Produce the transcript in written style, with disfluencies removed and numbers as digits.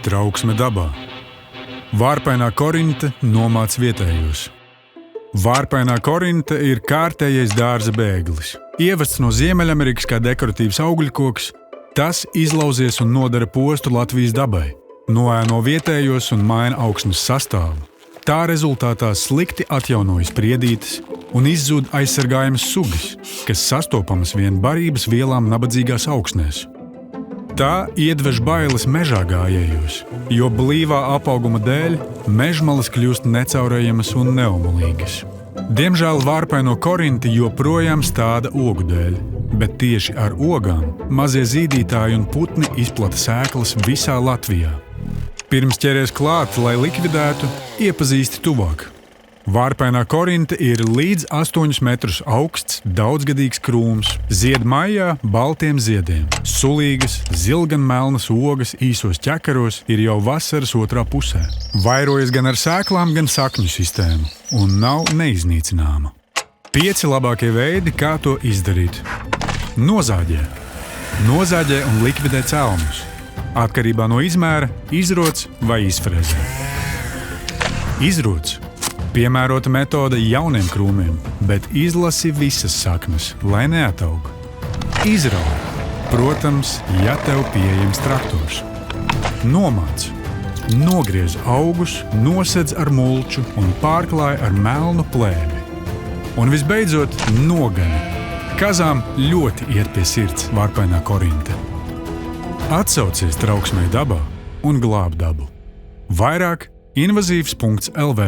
Trauksme dabā. Vārpainā Korinte nomāc vietējos. Vārpainā Korinte ir kārtējais dārza bēglis. Ievests no Ziemeļamerikas kā dekoratīvs augļkoks, tas izlauzies un nodara postu Latvijas dabai. Noēno vietējos un maina augsnes sastāvu. Tā rezultātā slikti atjaunojas priedītes un izzūd aizsargājamas sugas, kas sastopamas vien barības vielām nabadzīgās augsnēs. Tā iedvež bailes mežā gājējos, jo blīvā apauguma dēļ mežmalas kļūst necaurējamas un neumulīgas. Diemžēl vārpaino Korinti joprojām stāda ogu dēļ, bet tieši ar ogām mazie zīdītāji un putni izplata sēklas visā Latvijā. Pirms ķeries klāt, lai likvidētu, iepazīsti tuvāk. Vārpainā Korinte ir līdz 8 metrus augsts, daudzgadīgs krūms, zied maijā baltiem ziediem. Sulīgas, zilganmelnas ogas īsos ķekaros ir jau vasaras otrā pusē. Vairojas gan ar sēklām, gan sakņu sistēmu un nav neiznīcināma. 5 labākie veidi, kā to izdarīt. Nozāģē. Nozāģē un likvidē celmus. Atkarībā no izmēra, izroc vai izfrezē. Izroc. Piemērota metode jauniem krūmiem, bet izlasi visas saknes, lai neataug. Izrauj. Protams, ja tev pieejams traktors. Nomāc. Nogriez augus, nosedz ar mulču un pārklāj ar melnu plēvi. Un visbeidzot, nogani. Kazām ļoti iet pie sirds vārpainā Korinte. Atsaucies trauksmei dabā un glāb dabu. Vairāk invazīvs.lv